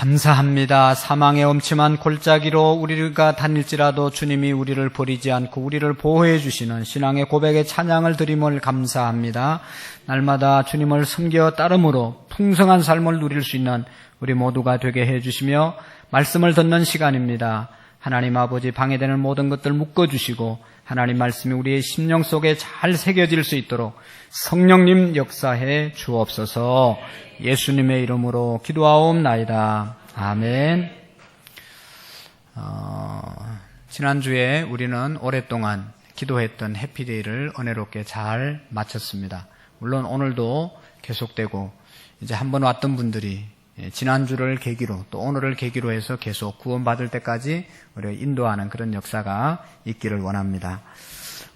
감사합니다. 사망의 엄침한 골짜기로 우리가 다닐지라도 주님이 우리를 버리지 않고 우리를 보호해 주시는 신앙의 고백의 찬양을 드림을 감사합니다. 날마다 주님을 섬겨 따름으로 풍성한 삶을 누릴 수 있는 우리 모두가 되게 해 주시며 말씀을 듣는 시간입니다. 하나님 아버지, 방해되는 모든 것들 묶어주시고 하나님 말씀이 우리의 심령 속에 잘 새겨질 수 있도록 성령님 역사해 주옵소서. 예수님의 이름으로 기도하옵나이다. 아멘. 지난주에 우리는 오랫동안 기도했던 해피데이를 은혜롭게 잘 마쳤습니다. 물론 오늘도 계속되고 이제 한번 왔던 분들이 지난주를 계기로 또 오늘을 계기로 해서 계속 구원받을 때까지 우리가 인도하는 그런 역사가 있기를 원합니다.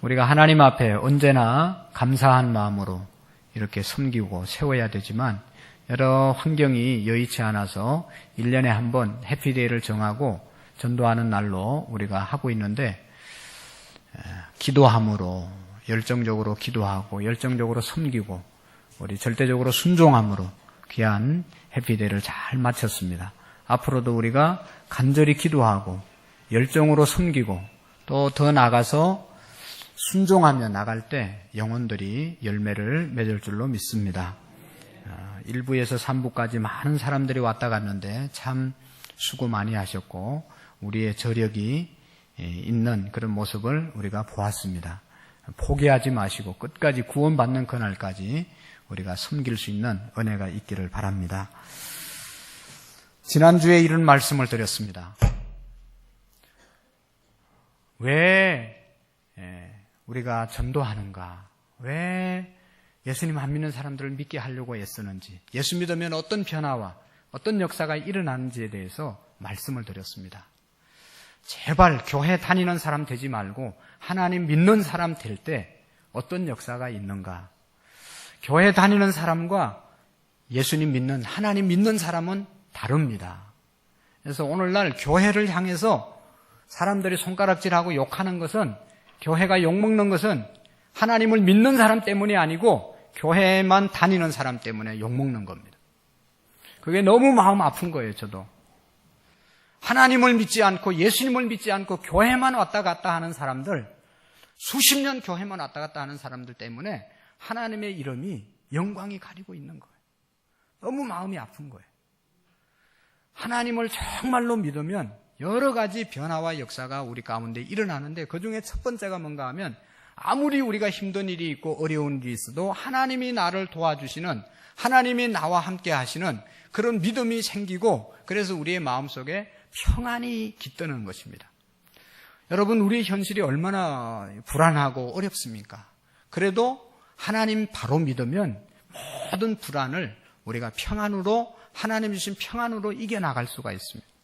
우리가 하나님 앞에 언제나 감사한 마음으로 이렇게 섬기고 세워야 되지만 여러 환경이 여의치 않아서 1년에 한 번 해피데이를 정하고 전도하는 날로 우리가 하고 있는데, 기도함으로 열정적으로 기도하고 열정적으로 섬기고 우리 절대적으로 순종함으로 귀한 해피데이를 잘 마쳤습니다. 앞으로도 우리가 간절히 기도하고 열정으로 섬기고 또 더 나가서 순종하며 나갈 때 영혼들이 열매를 맺을 줄로 믿습니다. 1부에서 3부까지 많은 사람들이 왔다 갔는데 참 수고 많이 하셨고 우리의 저력이 있는 그런 모습을 우리가 보았습니다. 포기하지 마시고 끝까지 구원받는 그날까지 우리가 섬길 수 있는 은혜가 있기를 바랍니다. 지난주에 이런 말씀을 드렸습니다. 왜 우리가 전도하는가? 왜 예수님 안 믿는 사람들을 믿게 하려고 애쓰는지, 예수 믿으면 어떤 변화와 어떤 역사가 일어나는지에 대해서 말씀을 드렸습니다. 제발 교회 다니는 사람 되지 말고 하나님 믿는 사람 될 때 어떤 역사가 있는가? 교회 다니는 사람과 예수님 믿는, 하나님 믿는 사람은 다릅니다. 그래서 오늘날 교회를 향해서 사람들이 손가락질하고 욕하는 것은, 교회가 욕먹는 것은 하나님을 믿는 사람 때문이 아니고 교회만 다니는 사람 때문에 욕먹는 겁니다. 그게 너무 마음 아픈 거예요. 저도 하나님을 믿지 않고 예수님을 믿지 않고 교회만 왔다 갔다 하는 사람들, 수십 년 교회만 왔다 갔다 하는 사람들 때문에 하나님의 이름이 영광이 가리고 있는 거예요. 너무 마음이 아픈 거예요. 하나님을 정말로 믿으면 여러 가지 변화와 역사가 우리 가운데 일어나는데, 그중에 첫 번째가 뭔가 하면, 아무리 우리가 힘든 일이 있고 어려운 일이 있어도 하나님이 나를 도와주시는, 하나님이 나와 함께 하시는 그런 믿음이 생기고, 그래서 우리의 마음속에 평안이 깃드는 것입니다. 여러분, 우리의 현실이 얼마나 불안하고 어렵습니까? 그래도 하나님 바로 믿으면 모든 불안을 우리가 평안으로, 하나님 주신 평안으로 이겨나갈 수가 있습니다.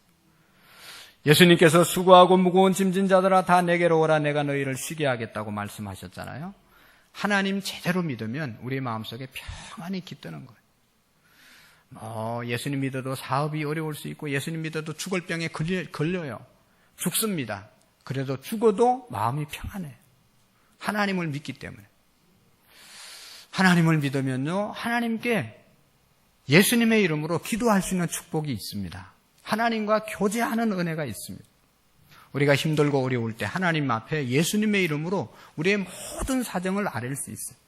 예수님께서 수고하고 무거운 짐진 자들아 다 내게로 오라, 내가 너희를 쉬게 하겠다고 말씀하셨잖아요. 하나님 제대로 믿으면 우리 마음속에 평안이 깃드는 거예요. 예수님 믿어도 사업이 어려울 수 있고, 예수님 믿어도 죽을 병에 걸려요. 죽습니다. 그래도 죽어도 마음이 평안해요. 하나님을 믿기 때문에. 하나님을 믿으면요, 하나님께 예수님의 이름으로 기도할 수 있는 축복이 있습니다. 하나님과 교제하는 은혜가 있습니다. 우리가 힘들고 어려울 때 하나님 앞에 예수님의 이름으로 우리의 모든 사정을 아뢰 수 있어요.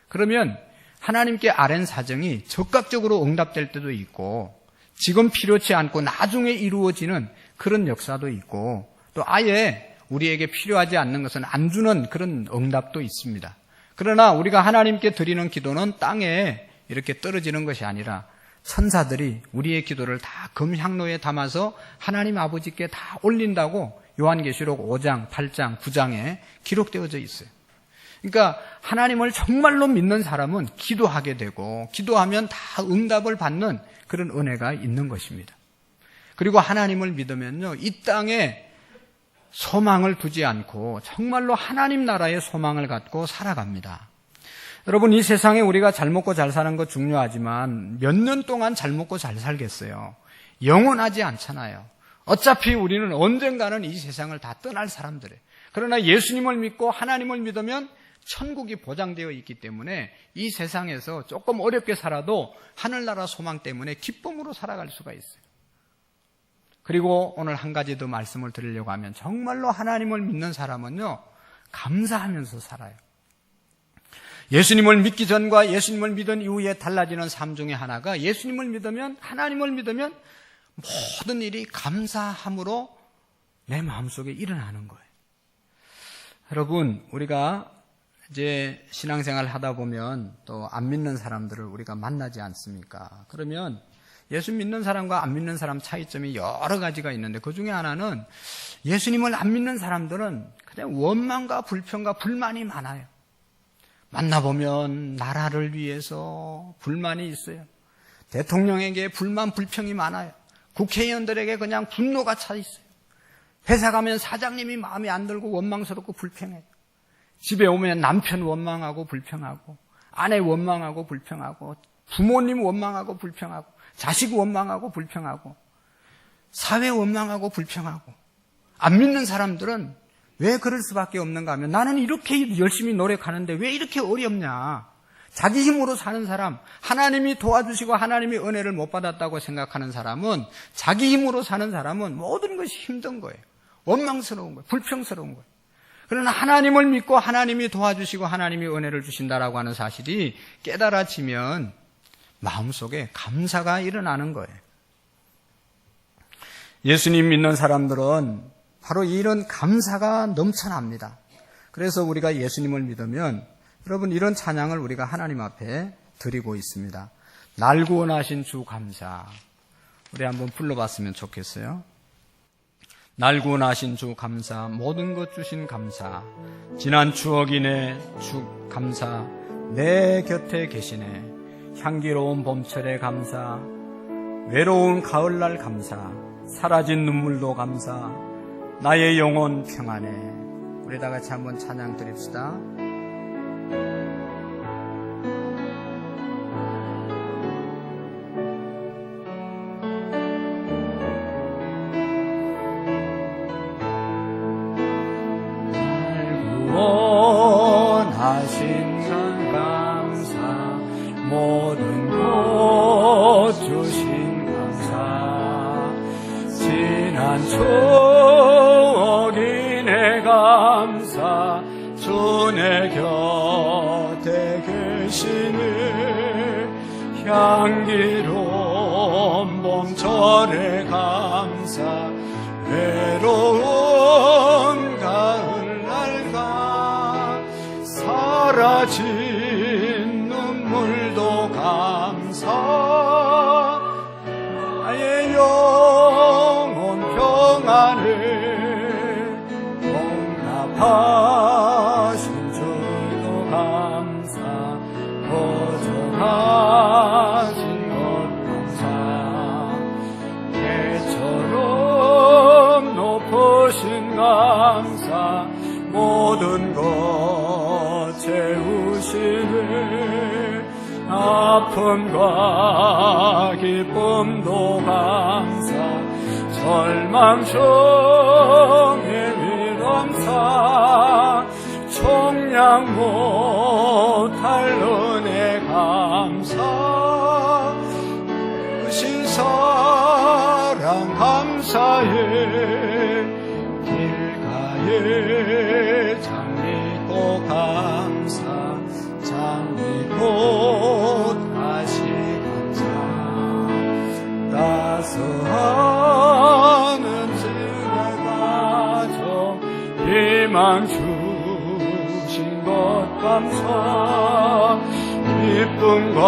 그러면 하나님께 아뢰는 사정이 적극적으로 응답될 때도 있고, 지금 필요치 않고 나중에 이루어지는 그런 역사도 있고, 또 아예 우리에게 필요하지 않는 것은 안 주는 그런 응답도 있습니다. 그러나 우리가 하나님께 드리는 기도는 땅에 이렇게 떨어지는 것이 아니라 천사들이 우리의 기도를 다 금향로에 담아서 하나님 아버지께 다 올린다고 요한계시록 5장, 8장, 9장에 기록되어져 있어요. 그러니까 하나님을 정말로 믿는 사람은 기도하게 되고, 기도하면 다 응답을 받는 그런 은혜가 있는 것입니다. 그리고 하나님을 믿으면요, 이 땅에 소망을 두지 않고 정말로 하나님 나라의 소망을 갖고 살아갑니다. 여러분, 이 세상에 우리가 잘 먹고 잘 사는 거 중요하지만 몇 년 동안 잘 먹고 잘 살겠어요? 영원하지 않잖아요. 어차피 우리는 언젠가는 이 세상을 다 떠날 사람들이에요. 그러나 예수님을 믿고 하나님을 믿으면 천국이 보장되어 있기 때문에 이 세상에서 조금 어렵게 살아도 하늘나라 소망 때문에 기쁨으로 살아갈 수가 있어요. 그리고 오늘 한 가지 더 말씀을 드리려고 하면 정말로 하나님을 믿는 사람은요, 감사하면서 살아요. 예수님을 믿기 전과 예수님을 믿은 이후에 달라지는 삶 중에 하나가 예수님을 믿으면, 하나님을 믿으면 모든 일이 감사함으로 내 마음속에 일어나는 거예요. 여러분, 우리가 이제 신앙생활 하다 보면 또 안 믿는 사람들을 우리가 만나지 않습니까? 그러면 예수 믿는 사람과 안 믿는 사람 차이점이 여러 가지가 있는데 그 중에 하나는 예수님을 안 믿는 사람들은 그냥 원망과 불평과 불만이 많아요. 만나보면 나라를 위해서 불만이 있어요. 대통령에게 불만, 불평이 많아요. 국회의원들에게 그냥 분노가 차 있어요. 회사 가면 사장님이 마음에 안 들고 원망스럽고 불평해요. 집에 오면 남편 원망하고 불평하고, 아내 원망하고 불평하고, 부모님 원망하고 불평하고, 자식 원망하고 불평하고, 사회 원망하고 불평하고. 안 믿는 사람들은 왜 그럴 수밖에 없는가 하면 나는 이렇게 열심히 노력하는데 왜 이렇게 어렵냐. 자기 힘으로 사는 사람, 하나님이 도와주시고 하나님이 은혜를 못 받았다고 생각하는 사람은, 자기 힘으로 사는 사람은 모든 것이 힘든 거예요. 원망스러운 거예요. 불평스러운 거예요. 그러나 하나님을 믿고 하나님이 도와주시고 하나님이 은혜를 주신다라고 하는 사실이 깨달아지면 마음속에 감사가 일어나는 거예요. 예수님 믿는 사람들은 바로 이런 감사가 넘쳐납니다. 그래서 우리가 예수님을 믿으면 여러분 이런 찬양을 우리가 하나님 앞에 드리고 있습니다. 날 구원하신 주 감사. 우리 한번 불러봤으면 좋겠어요. 날 구원하신 주 감사, 모든 것 주신 감사, 지난 추억이네 주 감사, 내 곁에 계시네, 향기로운 봄철에 감사, 외로운 가을날 감사, 사라진 눈물도 감사, 나의 영혼 평안해. 우리 다 같이 한번 찬양 드립시다. 구원하신 것 감사, 모든 것 주신 감사, 지난 추억이 내 감사, 주 내 곁에 계시네, 향기로운 봄철의 감사, 외로운 가을날과 사라진 눈물도 감사, 나의 영혼 평안을 용납하신 줄도 감사, 보존하신 것 감사, 배처럼 높으신 감사, 모든 것 채우시네, 아픔과 기쁨도 감사, 절망 중에 위감사, 총량 못할 은혜 감사, 크신 사랑 감사해, 길가에 장미꽃 감사, 장미꽃 다시 감사, 따스한 은지의 가정 희망 주신 것 감사, 기쁨과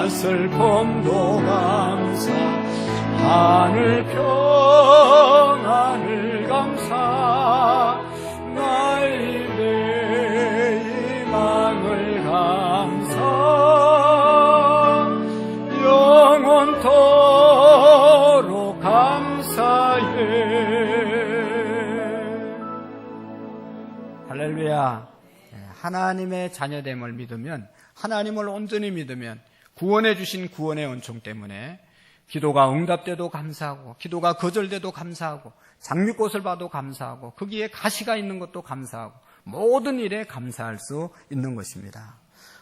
슬픔도 감사, 하늘 평안을 감사, 나의 희망을 감사, 영원토록 감사해. 할렐루야. 하나님의 자녀됨을 믿으면, 하나님을 온전히 믿으면 구원해 주신 구원의 은총 때문에 기도가 응답돼도 감사하고, 기도가 거절돼도 감사하고, 장미꽃을 봐도 감사하고, 거기에 가시가 있는 것도 감사하고, 모든 일에 감사할 수 있는 것입니다.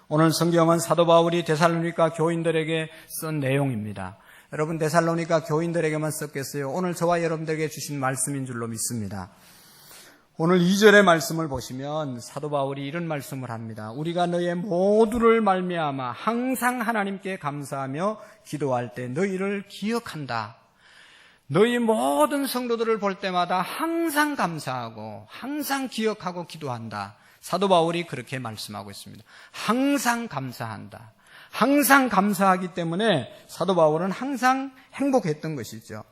오늘 성경은 사도 바울이 데살로니가 교인들에게 쓴 내용입니다. 여러분 데살로니가 교인들에게만 썼겠어요? 오늘 저와 여러분들에게 주신 말씀인 줄로 믿습니다. 오늘 2절의 말씀을 보시면 사도 바울이 이런 말씀을 합니다. 우리가 너의 모두를 말미암아 항상 하나님께 감사하며 기도할 때 너희를 기억한다. 너희 모든 성도들을 볼 때마다 항상 감사하고 항상 기억하고 기도한다. 사도 바울이 그렇게 말씀하고 있습니다. 항상 감사한다. 항상 감사하기 때문에 사도 바울은 항상 행복했던 것이죠.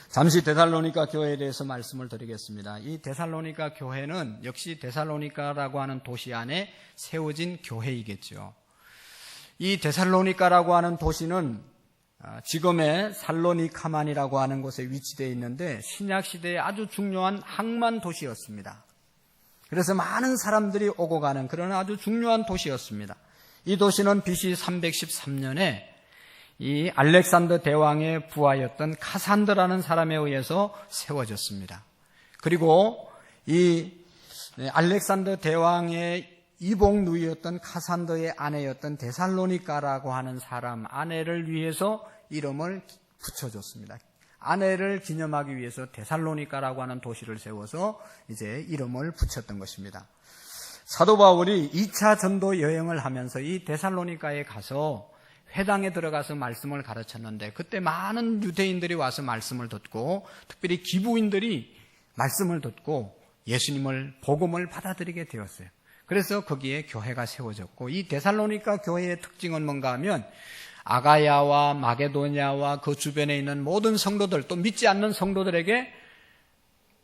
잠시 데살로니가 교회에 대해서 말씀을 드리겠습니다. 이 데살로니가 교회는 역시 데살로니가라고 하는 도시 안에 세워진 교회이겠죠. 이 데살로니가라고 하는 도시는 지금의 살로니카만이라고 하는 곳에 위치되어 있는데 신약시대에 아주 중요한 항만 도시였습니다. 그래서 많은 사람들이 오고 가는 그런 아주 중요한 도시였습니다. 이 도시는 BC 313년에 이 알렉산더 대왕의 부하였던 카산드라는 사람에 의해서 세워졌습니다. 그리고 이 알렉산더 대왕의 이복 누이였던 카산드의 아내였던 데살로니가라고 하는 사람 아내를 위해서 이름을 붙여줬습니다. 아내를 기념하기 위해서 데살로니가라고 하는 도시를 세워서 이제 이름을 붙였던 것입니다. 사도 바울이 2차 전도 여행을 하면서 이 데살로니가에 가서 회당에 들어가서 말씀을 가르쳤는데 그때 많은 유대인들이 와서 말씀을 듣고 특별히 기부인들이 말씀을 듣고 예수님을 복음을 받아들이게 되었어요. 그래서 거기에 교회가 세워졌고 이 데살로니가 교회의 특징은 뭔가 하면 아가야와 마게도냐와 그 주변에 있는 모든 성도들 또 믿지 않는 성도들에게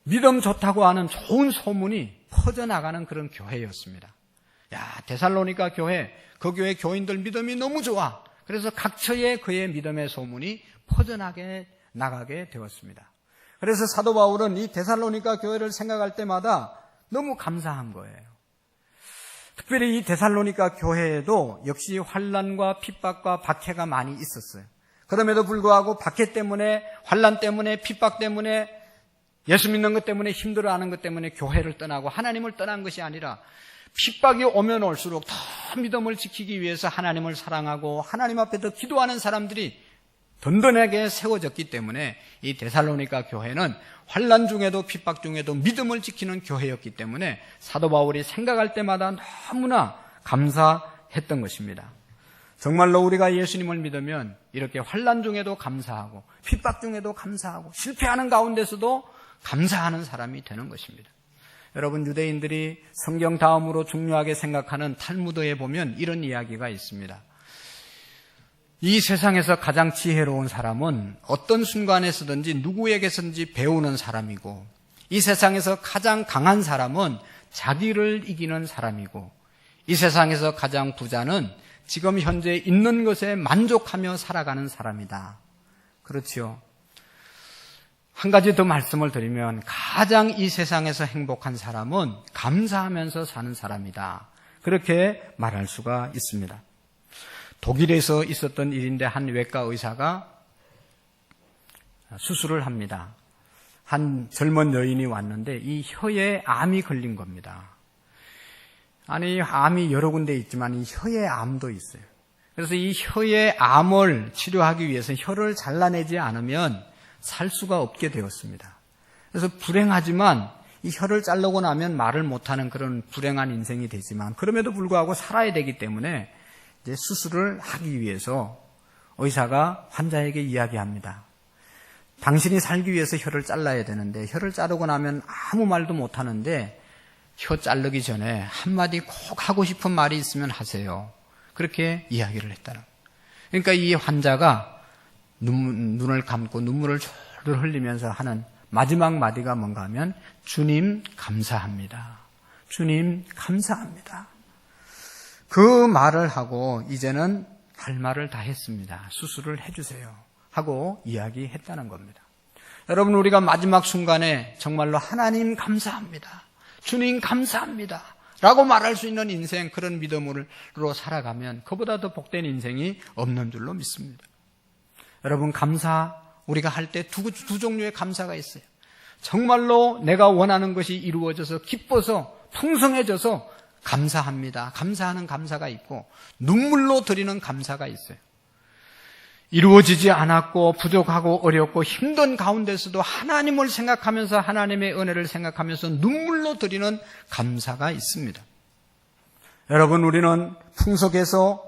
믿음 좋다고 하는 좋은 소문이 퍼져나가는 그런 교회였습니다. 야, 데살로니가 교회, 그 교회 교인들 믿음이 너무 좋아. 그래서 각처에 그의 믿음의 소문이 퍼져나가게 되었습니다. 그래서 사도 바울은 이 데살로니가 교회를 생각할 때마다 너무 감사한 거예요. 특별히 이 데살로니가 교회에도 역시 환난과 핍박과 박해가 많이 있었어요. 그럼에도 불구하고 박해 때문에, 환난 때문에, 핍박 때문에, 예수 믿는 것 때문에 힘들어하는 것 때문에 교회를 떠나고 하나님을 떠난 것이 아니라 핍박이 오면 올수록 더 믿음을 지키기 위해서 하나님을 사랑하고 하나님 앞에 더 기도하는 사람들이 든든하게 세워졌기 때문에 이 데살로니가 교회는 환난 중에도 핍박 중에도 믿음을 지키는 교회였기 때문에 사도 바울이 생각할 때마다 너무나 감사했던 것입니다. 정말로 우리가 예수님을 믿으면 이렇게 환난 중에도 감사하고 핍박 중에도 감사하고 실패하는 가운데서도 감사하는 사람이 되는 것입니다. 여러분 유대인들이 성경 다음으로 중요하게 생각하는 탈무드에 보면 이런 이야기가 있습니다. 이 세상에서 가장 지혜로운 사람은 어떤 순간에서든지 누구에게서든지 배우는 사람이고 이 세상에서 가장 강한 사람은 자기를 이기는 사람이고 이 세상에서 가장 부자는 지금 현재 있는 것에 만족하며 살아가는 사람이다. 그렇죠. 한 가지 더 말씀을 드리면 가장 이 세상에서 행복한 사람은 감사하면서 사는 사람이다. 그렇게 말할 수가 있습니다. 독일에서 있었던 일인데 한 외과 의사가 수술을 합니다. 한 젊은 여인이 왔는데 이 혀에 암이 걸린 겁니다. 아니 암이 여러 군데 있지만 이 혀에 암도 있어요. 그래서 이 혀의 암을 치료하기 위해서 혀를 잘라내지 않으면 살 수가 없게 되었습니다. 그래서 불행하지만 이 혀를 자르고 나면 말을 못하는 그런 불행한 인생이 되지만 그럼에도 불구하고 살아야 되기 때문에 이제 수술을 하기 위해서 의사가 환자에게 이야기합니다. 당신이 살기 위해서 혀를 잘라야 되는데 혀를 자르고 나면 아무 말도 못하는데 혀 자르기 전에 한마디 꼭 하고 싶은 말이 있으면 하세요. 그렇게 이야기를 했다는 거예요. 그러니까 이 환자가 눈을 감고 눈물을 졸졸 흘리면서 하는 마지막 마디가 뭔가 하면 주님 감사합니다. 주님 감사합니다. 그 말을 하고 이제는 할 말을 다 했습니다. 수술을 해주세요 하고 이야기했다는 겁니다. 여러분 우리가 마지막 순간에 정말로 하나님 감사합니다. 주님 감사합니다 라고 말할 수 있는 인생 그런 믿음으로 살아가면 그보다 더 복된 인생이 없는 줄로 믿습니다. 여러분 감사 우리가 할 때 두 종류의 감사가 있어요. 정말로 내가 원하는 것이 이루어져서 기뻐서 풍성해져서 감사합니다. 감사하는 감사가 있고 눈물로 드리는 감사가 있어요. 이루어지지 않았고 부족하고 어렵고 힘든 가운데서도 하나님을 생각하면서 하나님의 은혜를 생각하면서 눈물로 드리는 감사가 있습니다. 여러분, 우리는 풍속에서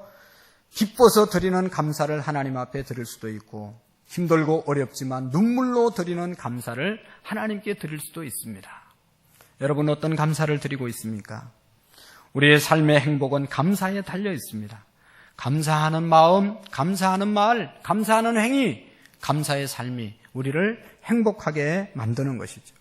기뻐서 드리는 감사를 하나님 앞에 드릴 수도 있고 힘들고 어렵지만 눈물로 드리는 감사를 하나님께 드릴 수도 있습니다. 여러분, 어떤 감사를 드리고 있습니까? 우리의 삶의 행복은 감사에 달려 있습니다. 감사하는 마음, 감사하는 말, 감사하는 행위, 감사의 삶이 우리를 행복하게 만드는 것이죠.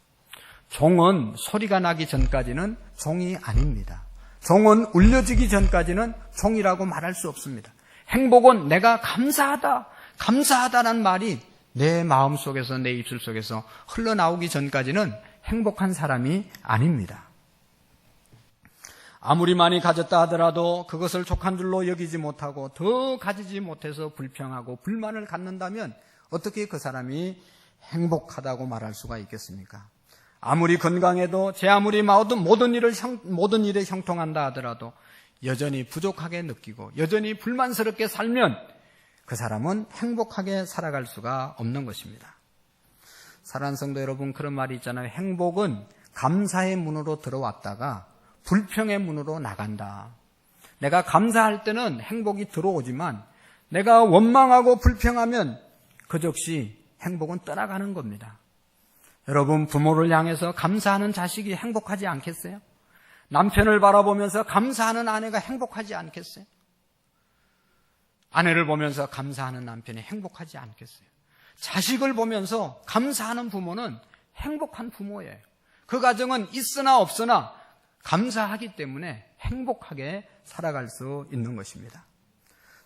종은 소리가 나기 전까지는 종이 아닙니다. 종은 울려지기 전까지는 종이라고 말할 수 없습니다. 행복은 내가 감사하다, 감사하다는 말이 내 마음속에서, 내 입술 속에서 흘러나오기 전까지는 행복한 사람이 아닙니다. 아무리 많이 가졌다 하더라도 그것을 족한 줄로 여기지 못하고 더 가지지 못해서 불평하고 불만을 갖는다면 어떻게 그 사람이 행복하다고 말할 수가 있겠습니까? 아무리 건강해도 제 아무리 모든 일에 형통한다 하더라도 여전히 부족하게 느끼고 여전히 불만스럽게 살면 그 사람은 행복하게 살아갈 수가 없는 것입니다. 사랑하는 성도 여러분, 그런 말이 있잖아요. 행복은 감사의 문으로 들어왔다가 불평의 문으로 나간다. 내가 감사할 때는 행복이 들어오지만 내가 원망하고 불평하면 그 즉시 행복은 떠나가는 겁니다. 여러분, 부모를 향해서 감사하는 자식이 행복하지 않겠어요? 남편을 바라보면서 감사하는 아내가 행복하지 않겠어요? 아내를 보면서 감사하는 남편이 행복하지 않겠어요? 자식을 보면서 감사하는 부모는 행복한 부모예요. 그 가정은 있으나 없으나 감사하기 때문에 행복하게 살아갈 수 있는 것입니다.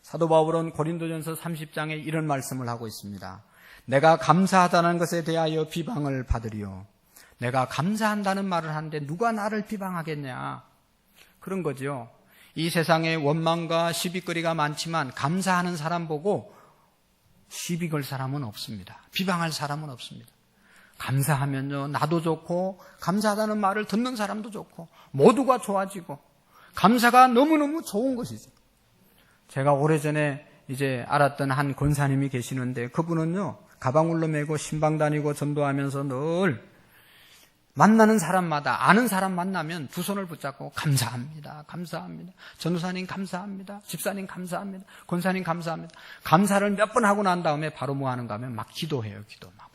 사도 바울은 고린도전서 30장에 이런 말씀을 하고 있습니다. 내가 감사하다는 것에 대하여 비방을 받으리요. 내가 감사한다는 말을 하는데 누가 나를 비방하겠냐. 그런 거죠. 이 세상에 원망과 시비거리가 많지만 감사하는 사람 보고 시비 걸 사람은 없습니다. 비방할 사람은 없습니다. 감사하면요, 나도 좋고 감사하다는 말을 듣는 사람도 좋고 모두가 좋아지고 감사가 너무너무 좋은 것이죠. 제가 오래전에 이제 알았던 한 권사님이 계시는데 그분은요, 가방울로 메고 신방 다니고 전도하면서 늘 만나는 사람마다, 아는 사람 만나면 두 손을 붙잡고 감사합니다, 감사합니다, 전도사님 감사합니다, 집사님 감사합니다, 권사님 감사합니다. 감사를 몇 번 하고 난 다음에 바로 뭐 하는가 하면 막 기도해요. 기도 막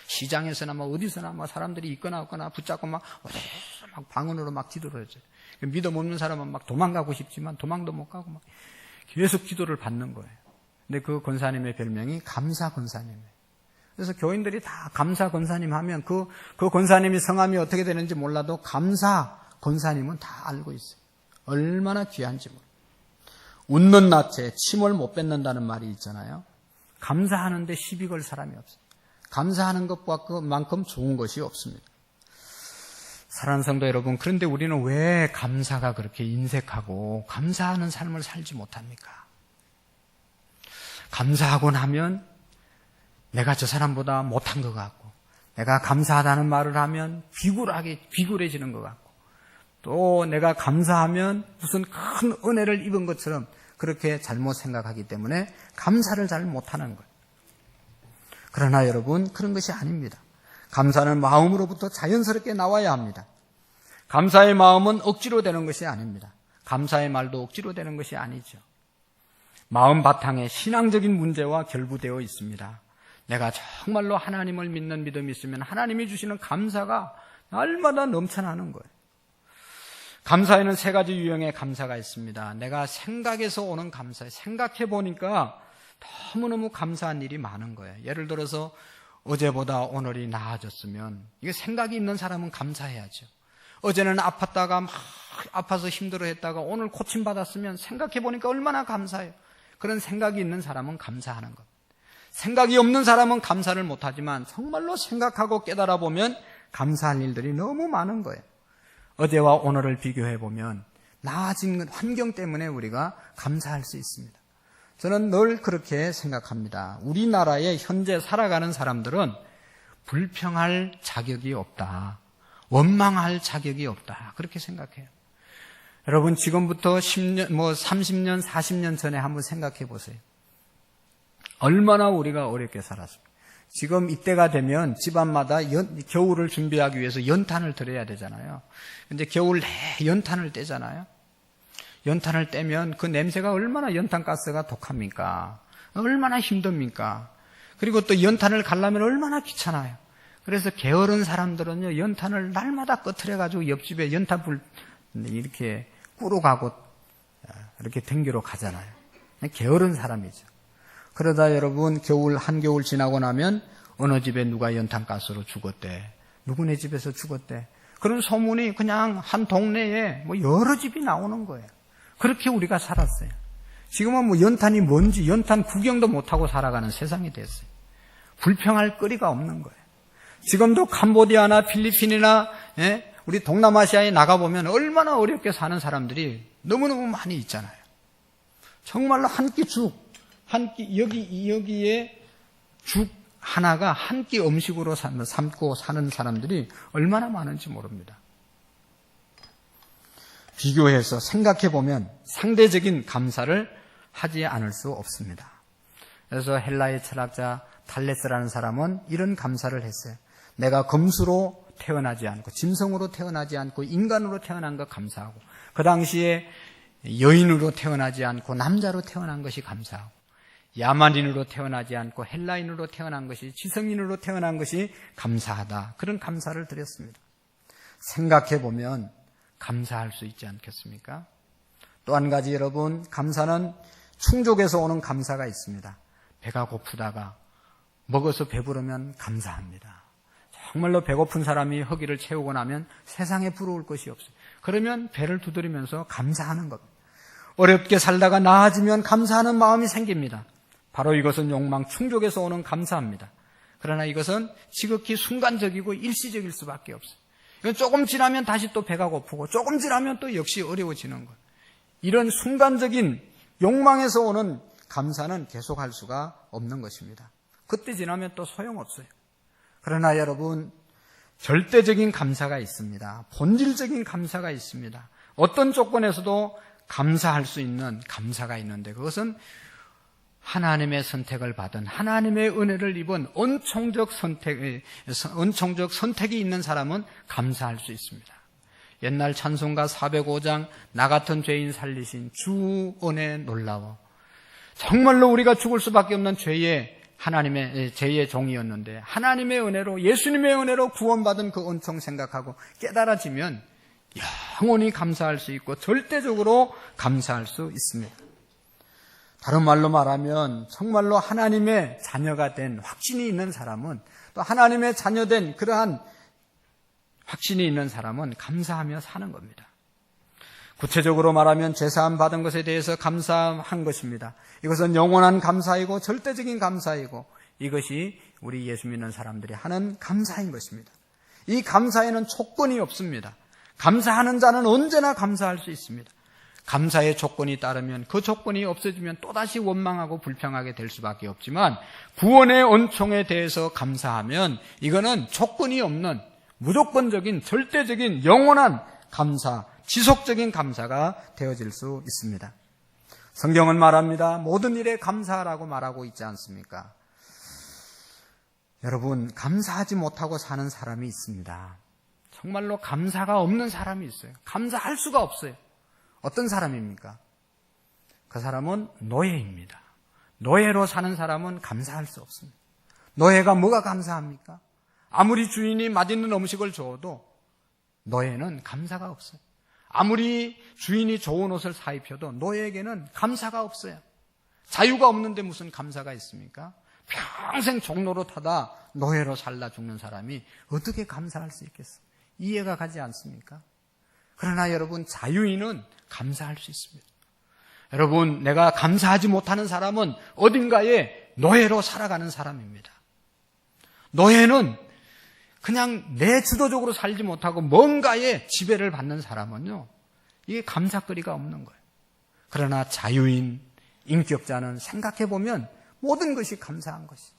시장에서나 뭐 어디서나 뭐 사람들이 있거나 없거나 붙잡고 막 어디서 막 방언으로 막 기도를 해줘요. 믿음 없는 사람은 막 도망가고 싶지만 도망도 못 가고 막 계속 기도를 받는 거예요. 근데 그 권사님의 별명이 감사 권사님이에요. 그래서 교인들이 다 감사 권사님 하면 그 권사님이 성함이 어떻게 되는지 몰라도 감사 권사님은 다 알고 있어요. 얼마나 귀한지 모르겠어요. 웃는 낯에 침을 못 뱉는다는 말이 있잖아요. 감사하는데 시비 걸 사람이 없어요. 감사하는 것만큼 좋은 것이 없습니다. 사랑하는 성도 여러분, 그런데 우리는 왜 감사가 그렇게 인색하고 감사하는 삶을 살지 못합니까? 감사하고 나면 내가 저 사람보다 못한 것 같고, 내가 감사하다는 말을 하면 비굴해지는 것 같고, 또 내가 감사하면 무슨 큰 은혜를 입은 것처럼 그렇게 잘못 생각하기 때문에 감사를 잘 못하는 거예요. 그러나 여러분, 그런 것이 아닙니다. 감사는 마음으로부터 자연스럽게 나와야 합니다. 감사의 마음은 억지로 되는 것이 아닙니다. 감사의 말도 억지로 되는 것이 아니죠. 마음 바탕에 신앙적인 문제와 결부되어 있습니다. 내가 정말로 하나님을 믿는 믿음이 있으면 하나님이 주시는 감사가 날마다 넘쳐나는 거예요. 감사에는 세 가지 유형의 감사가 있습니다. 내가 생각에서 오는 감사, 생각해 보니까 너무너무 감사한 일이 많은 거예요. 예를 들어서 어제보다 오늘이 나아졌으면, 이게 생각이 있는 사람은 감사해야죠. 어제는 아팠다가 막 아파서 힘들어했다가 오늘 고침받았으면 생각해 보니까 얼마나 감사해요. 그런 생각이 있는 사람은 감사하는 것. 생각이 없는 사람은 감사를 못하지만 정말로 생각하고 깨달아 보면 감사할 일들이 너무 많은 거예요. 어제와 오늘을 비교해 보면 나아진 환경 때문에 우리가 감사할 수 있습니다. 저는 늘 그렇게 생각합니다. 우리나라에 현재 살아가는 사람들은 불평할 자격이 없다. 원망할 자격이 없다. 그렇게 생각해요. 여러분, 지금부터 10년, 30년, 40년 전에 한번 생각해 보세요. 얼마나 우리가 어렵게 살았습니까? 지금 이때가 되면 집안마다 겨울을 준비하기 위해서 연탄을 드려야 되잖아요. 근데 겨울 내 연탄을 떼잖아요. 연탄을 떼면 그 냄새가 얼마나 연탄가스가 독합니까? 얼마나 힘듭니까? 그리고 또 연탄을 갈려면 얼마나 귀찮아요. 그래서 게으른 사람들은요, 연탄을 날마다 꺼트려가지고 옆집에 연탄불 이렇게 꾸러 가고 이렇게 댕기러 가잖아요. 게으른 사람이죠. 그러다 여러분 한겨울 지나고 나면 어느 집에 누가 연탄가스로 죽었대. 누구네 집에서 죽었대. 그런 소문이 그냥 한 동네에 뭐 여러 집이 나오는 거예요. 그렇게 우리가 살았어요. 지금은 뭐 연탄이 뭔지 연탄 구경도 못하고 살아가는 세상이 됐어요. 불평할 거리가 없는 거예요. 지금도 캄보디아나 필리핀이나 우리 동남아시아에 나가보면 얼마나 어렵게 사는 사람들이 너무너무 많이 있잖아요. 정말로 한 끼 죽, 여기에 죽 하나가 한 끼 음식으로 삼고 사는 사람들이 얼마나 많은지 모릅니다. 비교해서 생각해보면 상대적인 감사를 하지 않을 수 없습니다. 그래서 헬라의 철학자 탈레스라는 사람은 이런 감사를 했어요. 내가 검수로 태어나지 않고 짐승으로 태어나지 않고 인간으로 태어난 것 감사하고, 그 당시에 여인으로 태어나지 않고 남자로 태어난 것이 감사하고, 야만인으로 태어나지 않고 헬라인으로 태어난 것이, 지성인으로 태어난 것이 감사하다. 그런 감사를 드렸습니다. 생각해보면 감사할 수 있지 않겠습니까? 또 한 가지 여러분, 감사는 충족에서 오는 감사가 있습니다. 배가 고프다가 먹어서 배부르면 감사합니다. 정말로 배고픈 사람이 허기를 채우고 나면 세상에 부러울 것이 없어요. 그러면 배를 두드리면서 감사하는 겁니다. 어렵게 살다가 나아지면 감사하는 마음이 생깁니다. 바로 이것은 욕망 충족에서 오는 감사입니다. 그러나 이것은 지극히 순간적이고 일시적일 수밖에 없어요. 이건 조금 지나면 다시 또 배가 고프고 조금 지나면 또 역시 어려워지는 거예요. 이런 순간적인 욕망에서 오는 감사는 계속할 수가 없는 것입니다. 그때 지나면 또 소용없어요. 그러나 여러분, 절대적인 감사가 있습니다. 본질적인 감사가 있습니다. 어떤 조건에서도 감사할 수 있는 감사가 있는데, 그것은 하나님의 선택을 받은, 하나님의 은혜를 입은 은총적 선택이 있는 사람은 감사할 수 있습니다. 옛날 찬송가 405장 나 같은 죄인 살리신 주 은혜 놀라워. 정말로 우리가 죽을 수밖에 없는 하나님의 죄의 종이었는데 하나님의 은혜로, 예수님의 은혜로 구원받은 그 은총 생각하고 깨달아지면 영원히 감사할 수 있고 절대적으로 감사할 수 있습니다. 다른 말로 말하면 정말로 하나님의 자녀가 된 확신이 있는 사람은, 또 하나님의 자녀된 그러한 확신이 있는 사람은 감사하며 사는 겁니다. 구체적으로 말하면 죄사함 받은 것에 대해서 감사한 것입니다. 이것은 영원한 감사이고 절대적인 감사이고, 이것이 우리 예수 믿는 사람들이 하는 감사인 것입니다. 이 감사에는 조건이 없습니다. 감사하는 자는 언제나 감사할 수 있습니다. 감사의 조건이 따르면, 그 조건이 없어지면 또다시 원망하고 불평하게 될 수밖에 없지만, 구원의 은총에 대해서 감사하면 이거는 조건이 없는 무조건적인 절대적인 영원한 감사, 지속적인 감사가 되어질 수 있습니다. 성경은 말합니다. 모든 일에 감사하라고 말하고 있지 않습니까? 여러분, 감사하지 못하고 사는 사람이 있습니다. 정말로 감사가 없는 사람이 있어요. 감사할 수가 없어요. 어떤 사람입니까? 그 사람은 노예입니다. 노예로 사는 사람은 감사할 수 없습니다. 노예가 뭐가 감사합니까? 아무리 주인이 맛있는 음식을 줘도 노예는 감사가 없어요. 아무리 주인이 좋은 옷을 사입혀도 노예에게는 감사가 없어요. 자유가 없는데 무슨 감사가 있습니까? 평생 종로로 타다 노예로 살다 죽는 사람이 어떻게 감사할 수 있겠어요? 이해가 가지 않습니까? 그러나 여러분, 자유인은 감사할 수 있습니다. 여러분, 내가 감사하지 못하는 사람은 어딘가에 노예로 살아가는 사람입니다. 노예는 그냥 내 주도적으로 살지 못하고 뭔가에 지배를 받는 사람은요, 이게 감사거리가 없는 거예요. 그러나 자유인, 인격자는 생각해보면 모든 것이 감사한 것이죠.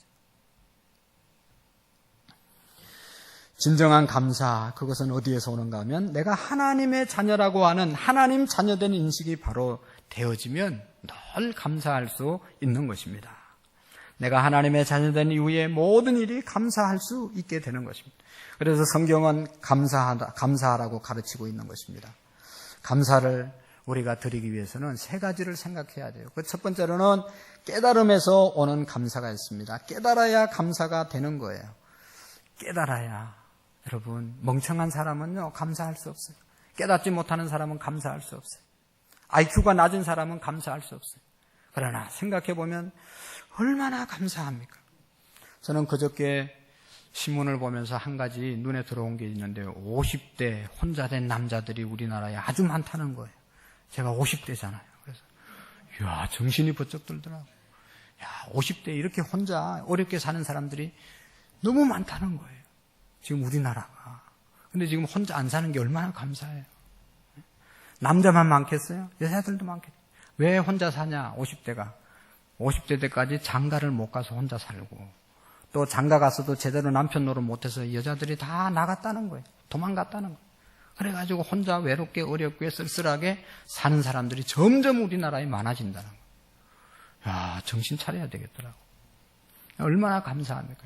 진정한 감사, 그것은 어디에서 오는가 하면 내가 하나님의 자녀라고 하는 하나님 자녀된 인식이 바로 되어지면 늘 감사할 수 있는 것입니다. 내가 하나님의 자녀된 이후에 모든 일이 감사할 수 있게 되는 것입니다. 그래서 성경은 감사하라고 가르치고 있는 것입니다. 감사를 우리가 드리기 위해서는 세 가지를 생각해야 돼요. 그 첫 번째로는 깨달음에서 오는 감사가 있습니다. 깨달아야 감사가 되는 거예요. 깨달아야. 여러분, 멍청한 사람은요, 감사할 수 없어요. 깨닫지 못하는 사람은 감사할 수 없어요. IQ가 낮은 사람은 감사할 수 없어요. 그러나 생각해보면 얼마나 감사합니까? 저는 그저께 신문을 보면서 한 가지 눈에 들어온 게 있는데 50대 혼자 된 남자들이 우리나라에 아주 많다는 거예요. 제가 50대잖아요. 그래서 이야, 정신이 번쩍 들더라고요. 야, 50대 이렇게 혼자 어렵게 사는 사람들이 너무 많다는 거예요. 지금 우리나라가. 근데 지금 혼자 안 사는 게 얼마나 감사해요. 남자만 많겠어요? 여자들도 많겠어요. 왜 혼자 사냐? 50대가. 50대 때까지 장가를 못 가서 혼자 살고, 또 장가 가서도 제대로 남편 노릇 못해서 여자들이 다 나갔다는 거예요. 도망갔다는 거예요. 그래가지고 혼자 외롭게 어렵게 쓸쓸하게 사는 사람들이 점점 우리나라에 많아진다는 거예요. 야, 정신 차려야 되겠더라고. 얼마나 감사합니까?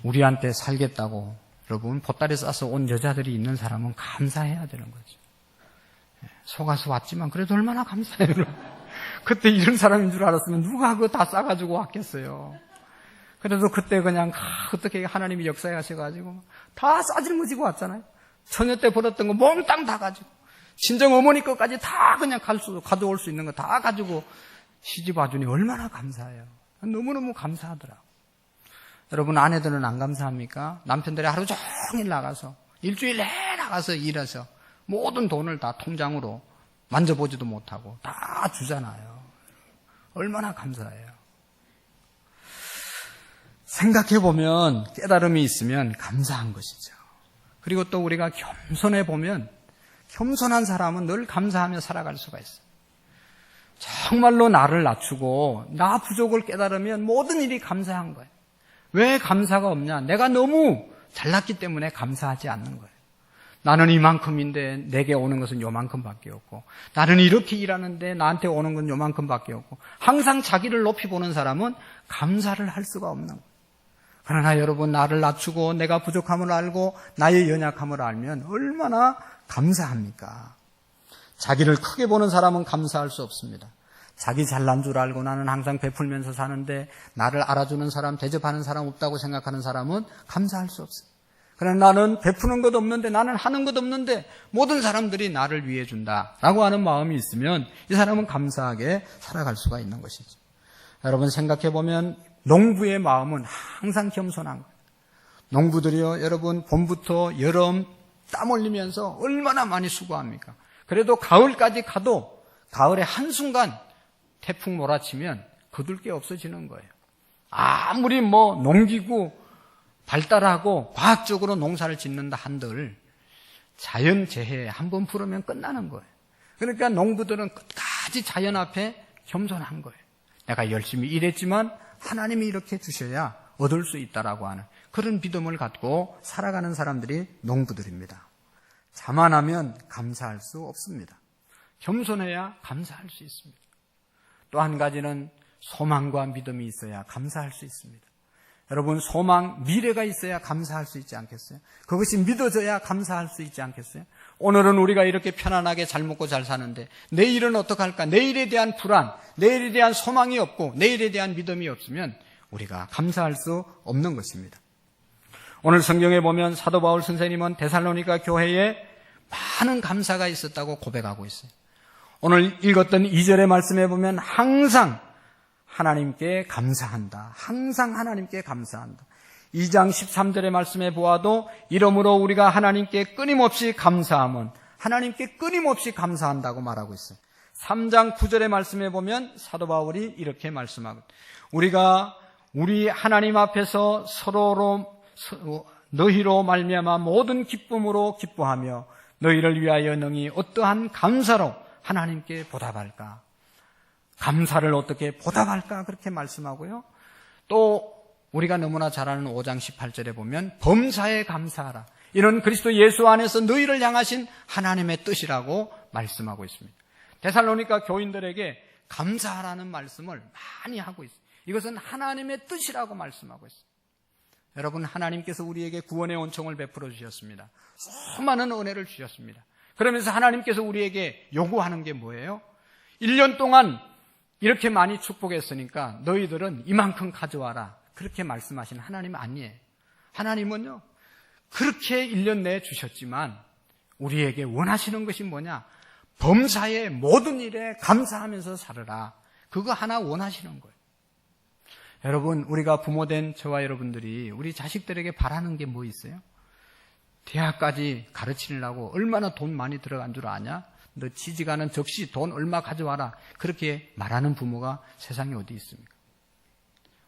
우리한테 살겠다고 여러분 보따리 싸서 온 여자들이 있는 사람은 감사해야 되는 거죠. 속아서 왔지만 그래도 얼마나 감사해요. 그때 이런 사람인 줄 알았으면 누가 그거 다 싸가지고 왔겠어요. 그래도 그때 그냥 어떻게 하나님이 역사에 하셔가지고 다 싸질머지고 왔잖아요. 처녀 때 벌었던 거 몽땅 다 가지고, 친정 어머니 것까지 다 그냥 가져올 수 있는 거 다 가지고 시집 와주니 얼마나 감사해요. 너무너무 감사하더라고. 여러분, 아내들은 안 감사합니까? 남편들이 하루 종일 나가서 일주일 내내 나가서 일해서 모든 돈을 다 통장으로 만져보지도 못하고 다 주잖아요. 얼마나 감사해요. 생각해보면 깨달음이 있으면 감사한 것이죠. 그리고 또 우리가 겸손해 보면 겸손한 사람은 늘 감사하며 살아갈 수가 있어요. 정말로 나를 낮추고 나 부족을 깨달으면 모든 일이 감사한 거예요. 왜 감사가 없냐? 내가 너무 잘났기 때문에 감사하지 않는 거예요. 나는 이만큼인데 내게 오는 것은 요만큼밖에 없고, 나는 이렇게 일하는데 나한테 오는 건 요만큼밖에 없고, 항상 자기를 높이 보는 사람은 감사를 할 수가 없는 거예요. 그러나 여러분, 나를 낮추고 내가 부족함을 알고 나의 연약함을 알면 얼마나 감사합니까? 자기를 크게 보는 사람은 감사할 수 없습니다. 자기 잘난 줄 알고 나는 항상 베풀면서 사는데 나를 알아주는 사람, 대접하는 사람 없다고 생각하는 사람은 감사할 수 없어요. 그러나 나는 베푸는 것 없는데, 나는 하는 것 없는데 모든 사람들이 나를 위해 준다라고 하는 마음이 있으면 이 사람은 감사하게 살아갈 수가 있는 것이죠. 여러분, 생각해보면 농부의 마음은 항상 겸손한 거예요. 농부들이요, 여러분, 봄부터 여름 땀 흘리면서 얼마나 많이 수고합니까? 그래도 가을까지 가도 가을에 한순간 태풍 몰아치면 거둘 게 없어지는 거예요. 아무리 농기구 발달하고 과학적으로 농사를 짓는다 한들 자연재해에 한번 부르면 끝나는 거예요. 그러니까 농부들은 끝까지 자연 앞에 겸손한 거예요. 내가 열심히 일했지만 하나님이 이렇게 주셔야 얻을 수 있다라고 하는 그런 믿음을 갖고 살아가는 사람들이 농부들입니다. 자만하면 감사할 수 없습니다. 겸손해야 감사할 수 있습니다. 또 한 가지는 소망과 믿음이 있어야 감사할 수 있습니다. 여러분, 소망, 미래가 있어야 감사할 수 있지 않겠어요? 그것이 믿어져야 감사할 수 있지 않겠어요? 오늘은 우리가 이렇게 편안하게 잘 먹고 잘 사는데 내일은 어떡할까? 내일에 대한 불안, 내일에 대한 소망이 없고 내일에 대한 믿음이 없으면 우리가 감사할 수 없는 것입니다. 오늘 성경에 보면 사도 바울 선생님은 데살로니가 교회에 많은 감사가 있었다고 고백하고 있어요. 오늘 읽었던 2절의 말씀에 보면 항상 하나님께 감사한다. 항상 하나님께 감사한다. 2장 13절의 말씀에 보아도 이러므로 우리가 하나님께 끊임없이 감사함은 하나님께 끊임없이 감사한다고 말하고 있어요. 3장 9절의 말씀에 보면 사도 바울이 이렇게 말씀하고, 우리가 우리 하나님 앞에서 서로로 너희로 말미암아 모든 기쁨으로 기뻐하며 너희를 위하여 능히 어떠한 감사로 하나님께 보답할까? 감사를 어떻게 보답할까? 그렇게 말씀하고요. 또 우리가 너무나 잘 아는 5장 18절에 보면 범사에 감사하라. 이런 그리스도 예수 안에서 너희를 향하신 하나님의 뜻이라고 말씀하고 있습니다. 데살로니가 교인들에게 감사하라는 말씀을 많이 하고 있어요. 이것은 하나님의 뜻이라고 말씀하고 있습니다. 여러분, 하나님께서 우리에게 구원의恩寵을 베풀어 주셨습니다. 수많은 은혜를 주셨습니다. 그러면서 하나님께서 우리에게 요구하는 게 뭐예요? 1년 동안 이렇게 많이 축복했으니까 너희들은 이만큼 가져와라. 그렇게 말씀하신 하나님 아니에요. 하나님은요, 그렇게 1년 내에 주셨지만 우리에게 원하시는 것이 뭐냐? 범사의 모든 일에 감사하면서 살아라. 그거 하나 원하시는 거예요. 여러분, 우리가 부모된 저와 여러분들이 우리 자식들에게 바라는 게 뭐 있어요? 대학까지 가르치려고 얼마나 돈 많이 들어간 줄 아냐? 너 취직하는 적시 돈 얼마 가져와라. 그렇게 말하는 부모가 세상에 어디 있습니까?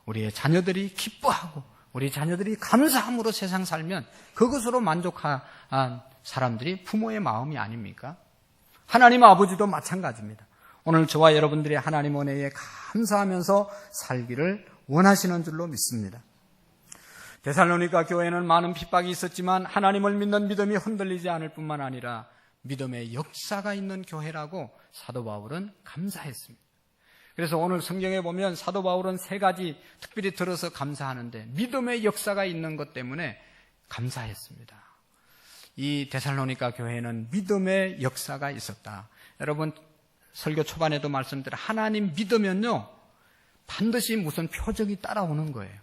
우리의 자녀들이 기뻐하고 우리 자녀들이 감사함으로 세상 살면 그것으로 만족한 사람들이 부모의 마음이 아닙니까? 하나님 아버지도 마찬가지입니다. 오늘 저와 여러분들이 하나님 은혜에 감사하면서 살기를 원하시는 줄로 믿습니다. 데살로니가 교회는 많은 핍박이 있었지만 하나님을 믿는 믿음이 흔들리지 않을 뿐만 아니라 믿음의 역사가 있는 교회라고 사도 바울은 감사했습니다. 그래서 오늘 성경에 보면 사도 바울은 3가지 특별히 들어서 감사하는데 믿음의 역사가 있는 것 때문에 감사했습니다. 이 데살로니가 교회는 믿음의 역사가 있었다. 여러분, 설교 초반에도 말씀드린 하나님 믿으면요 반드시 무슨 표적이 따라오는 거예요.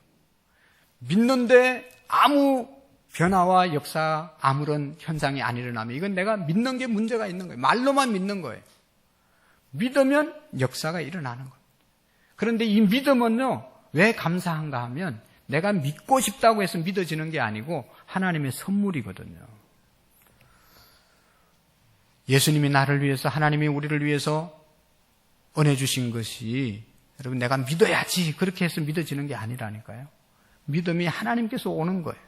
믿는데 아무 변화와 역사, 아무런 현상이 안 일어나면 이건 내가 믿는 게 문제가 있는 거예요. 말로만 믿는 거예요. 믿으면 역사가 일어나는 거예요. 그런데 이 믿음은요 왜 감사한가 하면 내가 믿고 싶다고 해서 믿어지는 게 아니고 하나님의 선물이거든요. 예수님이 나를 위해서, 하나님이 우리를 위해서 은혜 주신 것이 여러분 내가 믿어야지 그렇게 해서 믿어지는 게 아니라니까요. 믿음이 하나님께서 오는 거예요.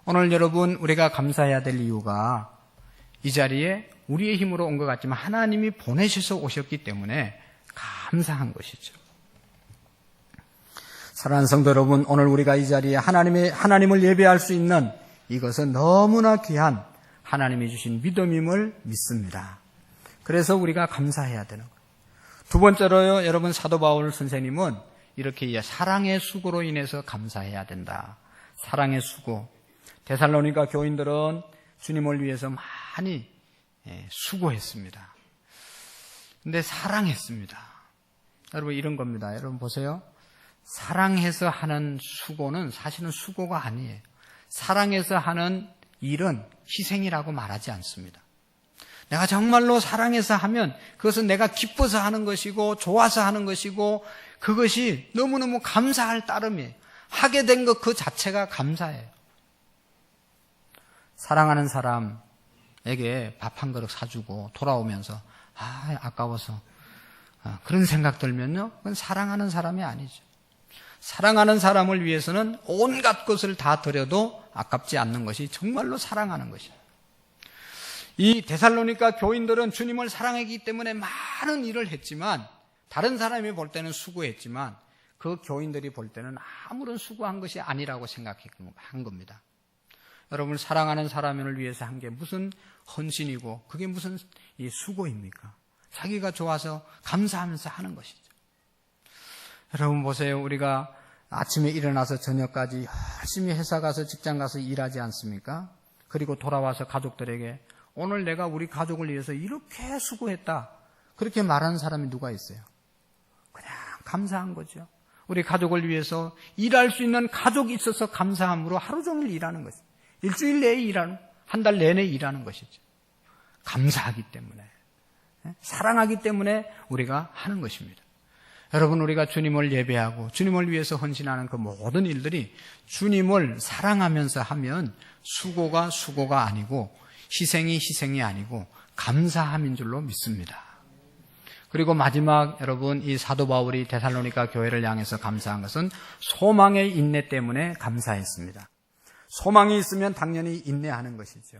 오늘 여러분 우리가 감사해야 될 이유가 이 자리에 우리의 힘으로 온 것 같지만 하나님이 보내셔서 오셨기 때문에 감사한 것이죠. 사랑하는 성도 여러분, 오늘 우리가 이 자리에 하나님을 예배할 수 있는 이것은 너무나 귀한 하나님이 주신 믿음임을 믿습니다. 그래서 우리가 감사해야 되는 거예요. 두 번째로요, 여러분 사도 바울 선생님은 이렇게 사랑의 수고로 인해서 감사해야 된다. 사랑의 수고. 데살로니가 교인들은 주님을 위해서 많이 수고했습니다. 근데 사랑했습니다. 여러분 이런 겁니다. 여러분 보세요. 사랑해서 하는 수고는 사실은 수고가 아니에요. 사랑해서 하는 일은 희생이라고 말하지 않습니다. 내가 정말로 사랑해서 하면 그것은 내가 기뻐서 하는 것이고 좋아서 하는 것이고 그것이 너무너무 감사할 따름이에요. 하게 된 것 그 자체가 감사해요. 사랑하는 사람에게 밥 한 그릇 사주고 돌아오면서 아까워서 그런 생각 들면요, 그건 사랑하는 사람이 아니죠. 사랑하는 사람을 위해서는 온갖 것을 다 드려도 아깝지 않는 것이 정말로 사랑하는 것이에요. 이 데살로니가 교인들은 주님을 사랑하기 때문에 많은 일을 했지만 다른 사람이 볼 때는 수고했지만 그 교인들이 볼 때는 아무런 수고한 것이 아니라고 생각한 겁니다. 여러분 사랑하는 사람을 위해서 한 게 무슨 헌신이고 그게 무슨 수고입니까? 자기가 좋아서 감사하면서 하는 것이죠. 여러분 보세요. 우리가 아침에 일어나서 저녁까지 열심히 회사 가서 직장 가서 일하지 않습니까? 그리고 돌아와서 가족들에게 오늘 내가 우리 가족을 위해서 이렇게 수고했다. 그렇게 말하는 사람이 누가 있어요? 그냥 감사한 거죠. 우리 가족을 위해서 일할 수 있는 가족이 있어서 감사함으로 하루 종일 일하는 것이죠. 일주일 내에 일하는, 한 달 내내 일하는 것이죠. 감사하기 때문에, 사랑하기 때문에 우리가 하는 것입니다. 여러분 우리가 주님을 예배하고 주님을 위해서 헌신하는 그 모든 일들이 주님을 사랑하면서 하면 수고가 수고가 아니고 희생이 희생이 아니고 감사함인 줄로 믿습니다. 그리고 마지막 여러분 이 사도 바울이 데살로니가 교회를 향해서 감사한 것은 소망의 인내 때문에 감사했습니다. 소망이 있으면 당연히 인내하는 것이죠.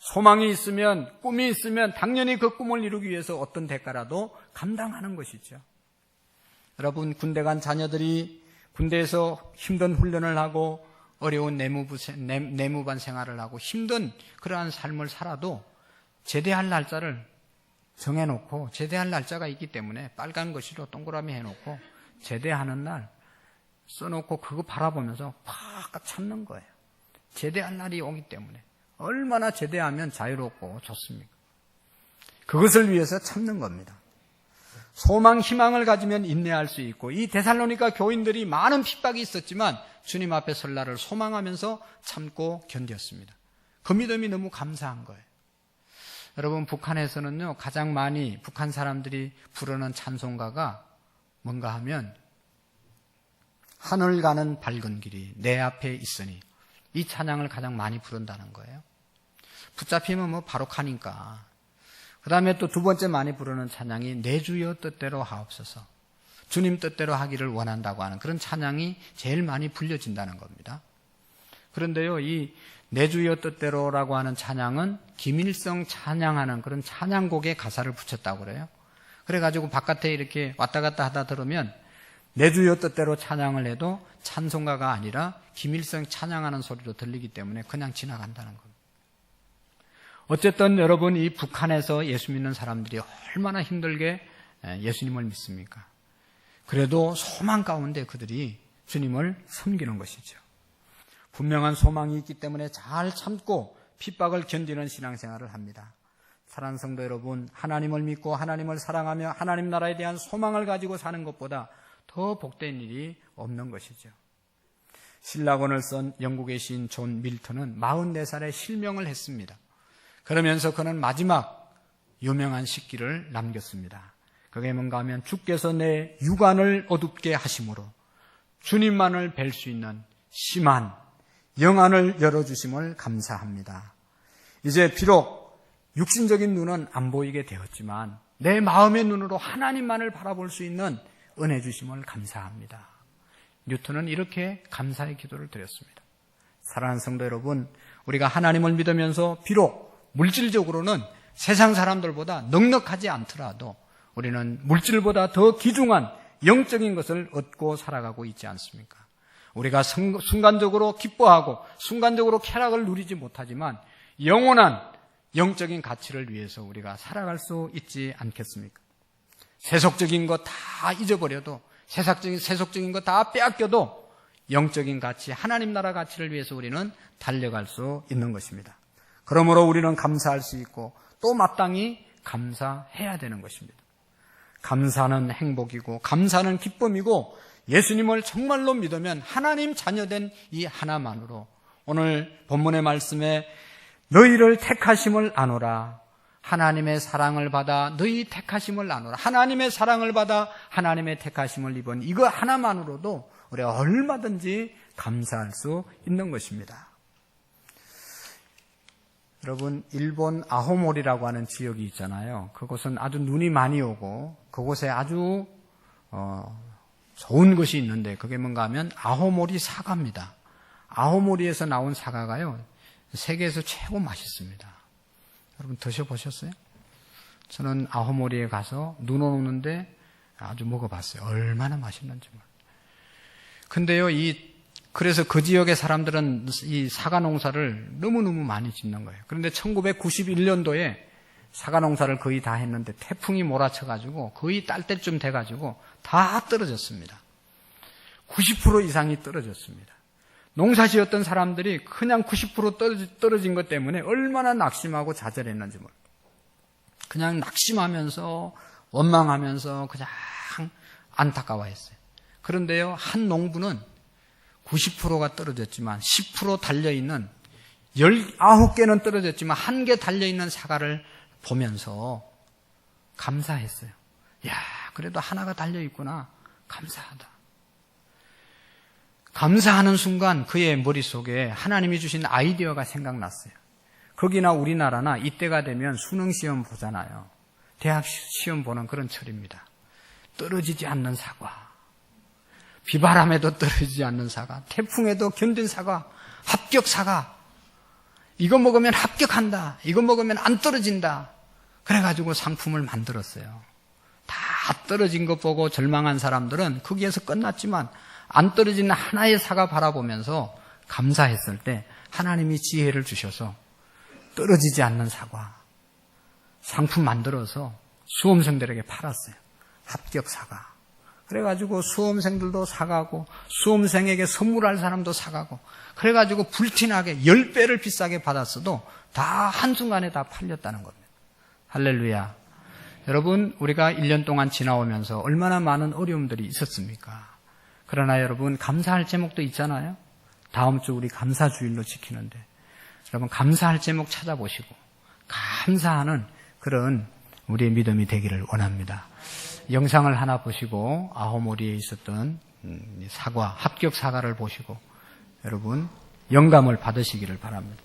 소망이 있으면 꿈이 있으면 당연히 그 꿈을 이루기 위해서 어떤 대가라도 감당하는 것이죠. 여러분 군대 간 자녀들이 군대에서 힘든 훈련을 하고 어려운 내무반 생활을 하고 힘든 그러한 삶을 살아도 제대할 날짜를 정해놓고 제대할 날짜가 있기 때문에 빨간 글씨로 동그라미 해놓고 제대하는 날 써놓고 그거 바라보면서 팍 참는 거예요. 제대할 날이 오기 때문에. 얼마나 제대하면 자유롭고 좋습니까? 그것을 위해서 참는 겁니다. 소망, 희망을 가지면 인내할 수 있고, 이 데살로니가 교인들이 많은 핍박이 있었지만 주님 앞에 설 날을 소망하면서 참고 견뎠습니다. 그 믿음이 너무 감사한 거예요. 여러분, 북한에서는요, 가장 많이 북한 사람들이 부르는 찬송가가 뭔가 하면, 하늘 가는 밝은 길이 내 앞에 있으니, 이 찬양을 가장 많이 부른다는 거예요. 붙잡히면 뭐 바로 가니까. 그 다음에 또 두 번째 많이 부르는 찬양이 내 주여 뜻대로 하옵소서. 주님 뜻대로 하기를 원한다고 하는 그런 찬양이 제일 많이 불려진다는 겁니다. 그런데요, 이 내 주여 뜻대로라고 하는 찬양은 김일성 찬양하는 그런 찬양곡에 가사를 붙였다고 그래요. 그래가지고 바깥에 이렇게 왔다 갔다 하다 들으면 내 주여 뜻대로 찬양을 해도 찬송가가 아니라 김일성 찬양하는 소리로 들리기 때문에 그냥 지나간다는 겁니다. 어쨌든 여러분, 이 북한에서 예수 믿는 사람들이 얼마나 힘들게 예수님을 믿습니까? 그래도 소망 가운데 그들이 주님을 섬기는 것이죠. 분명한 소망이 있기 때문에 잘 참고 핍박을 견디는 신앙생활을 합니다. 사랑하는 성도 여러분, 하나님을 믿고 하나님을 사랑하며 하나님 나라에 대한 소망을 가지고 사는 것보다 더 복된 일이 없는 것이죠. 신라권을 쓴 영국의 시인 존 밀턴은 44살에 실명을 했습니다. 그러면서 그는 마지막 유명한 식기를 남겼습니다. 그게 뭔가 하면 주께서 내 육안을 어둡게 하심으로 주님만을 뵐 수 있는 심한 영안을 열어주심을 감사합니다. 이제 비록 육신적인 눈은 안 보이게 되었지만 내 마음의 눈으로 하나님만을 바라볼 수 있는 은혜 주심을 감사합니다. 뉴턴은 이렇게 감사의 기도를 드렸습니다. 사랑하는 성도 여러분, 우리가 하나님을 믿으면서 비록 물질적으로는 세상 사람들보다 넉넉하지 않더라도 우리는 물질보다 더 귀중한 영적인 것을 얻고 살아가고 있지 않습니까? 우리가 순간적으로 기뻐하고 순간적으로 쾌락을 누리지 못하지만 영원한 영적인 가치를 위해서 우리가 살아갈 수 있지 않겠습니까? 세속적인 것 다 잊어버려도 세속적인 것 다 빼앗겨도 영적인 가치, 하나님 나라 가치를 위해서 우리는 달려갈 수 있는 것입니다. 그러므로 우리는 감사할 수 있고 또 마땅히 감사해야 되는 것입니다. 감사는 행복이고 감사는 기쁨이고 예수님을 정말로 믿으면 하나님 자녀된 이 하나만으로 오늘 본문의 말씀에 너희를 택하심을 아노라, 하나님의 사랑을 받아 너희 택하심을 아노라, 하나님의 사랑을 받아 하나님의 택하심을 입은 이거 하나만으로도 우리가 얼마든지 감사할 수 있는 것입니다. 여러분, 일본 아호모리라고 하는 지역이 있잖아요. 그곳은 아주 눈이 많이 오고 그곳에 아주 좋은 것이 있는데 그게 뭔가 하면 아호모리 사과입니다. 아호모리에서 나온 사과가요, 세계에서 최고 맛있습니다. 여러분 드셔보셨어요? 저는 아호모리에 가서 눈 오는데 아주 먹어봤어요. 얼마나 맛있는지. 근데요, 그래서 그 지역의 사람들은 이 사과 농사를 너무너무 많이 짓는 거예요. 그런데 1991년도에 사과 농사를 거의 다 했는데 태풍이 몰아쳐가지고 거의 딸 때쯤 돼가지고 다 떨어졌습니다. 90% 이상이 떨어졌습니다. 농사 지었던 사람들이 그냥 90% 떨어진 것 때문에 얼마나 낙심하고 좌절했는지 모르겠어요. 그냥 낙심하면서 원망하면서 그냥 안타까워했어요. 그런데요, 한 농부는 90%가 떨어졌지만 10% 달려있는 19개는 떨어졌지만 1개 달려있는 사과를 보면서 감사했어요. 야, 그래도 하나가 달려있구나. 감사하다. 감사하는 순간 그의 머릿속에 하나님이 주신 아이디어가 생각났어요. 거기나 우리나라나 이때가 되면 수능 시험 보잖아요. 대학 시험 보는 그런 철입니다. 떨어지지 않는 사과, 비바람에도 떨어지지 않는 사과, 태풍에도 견딘 사과, 합격 사과. 이거 먹으면 합격한다. 이거 먹으면 안 떨어진다. 그래가지고 상품을 만들었어요. 다 떨어진 것 보고 절망한 사람들은 거기에서 끝났지만 안 떨어지는 하나의 사과 바라보면서 감사했을 때 하나님이 지혜를 주셔서 떨어지지 않는 사과 상품 만들어서 수험생들에게 팔았어요. 합격 사과. 그래가지고 수험생들도 사가고 수험생에게 선물할 사람도 사가고 그래가지고 불티나게 10배를 비싸게 받았어도 다 한순간에 다 팔렸다는 겁니다. 할렐루야. 여러분, 우리가 1년 동안 지나오면서 얼마나 많은 어려움들이 있었습니까? 그러나 여러분, 감사할 제목도 있잖아요. 다음 주 우리 감사주일로 지키는데 여러분, 감사할 제목 찾아보시고 감사하는 그런 우리의 믿음이 되기를 원합니다. 영상을 하나 보시고 아호모리에 있었던 사과, 합격 사과를 보시고 여러분 영감을 받으시기를 바랍니다.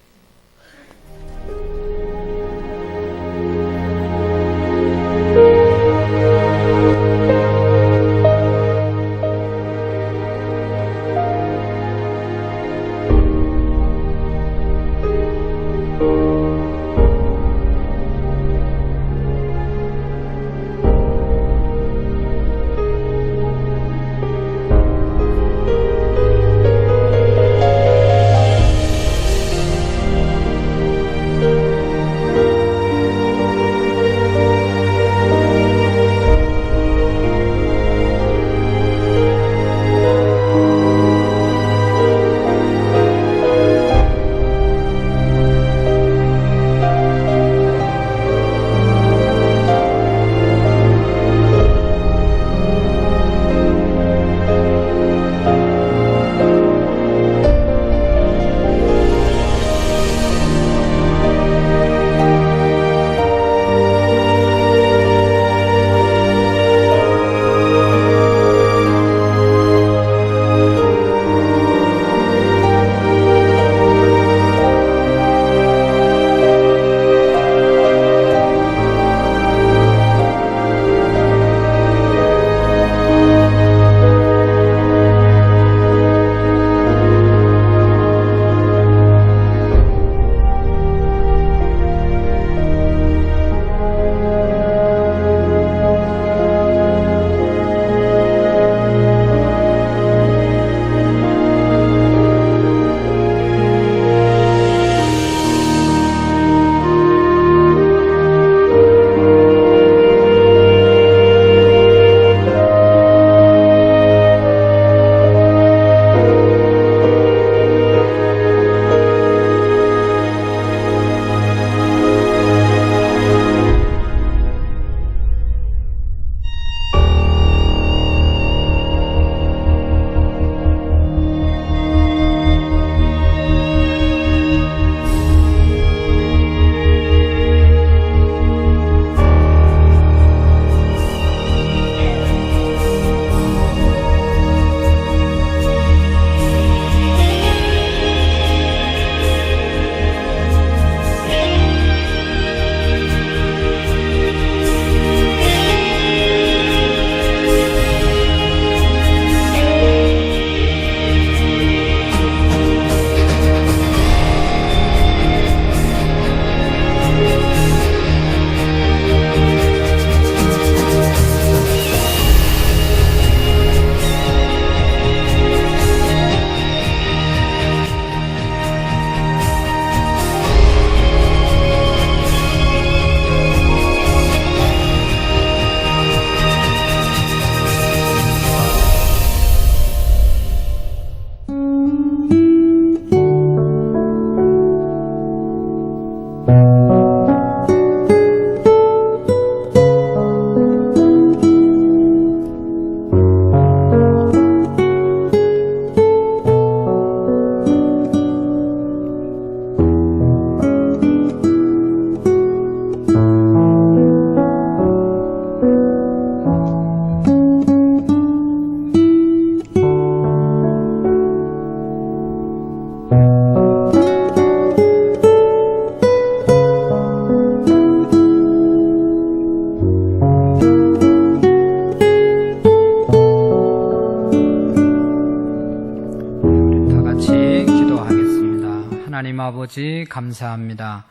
하나님 아버지 감사합니다.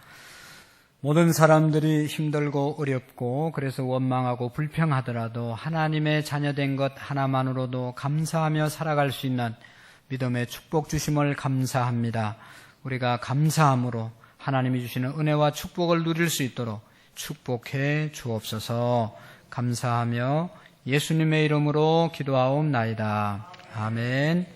모든 사람들이 힘들고 어렵고 그래서 원망하고 불평하더라도 하나님의 자녀된 것 하나만으로도 감사하며 살아갈 수 있는 믿음의 축복 주심을 감사합니다. 우리가 감사함으로 하나님이 주시는 은혜와 축복을 누릴 수 있도록 축복해 주옵소서. 감사하며 예수님의 이름으로 기도하옵나이다. 아멘.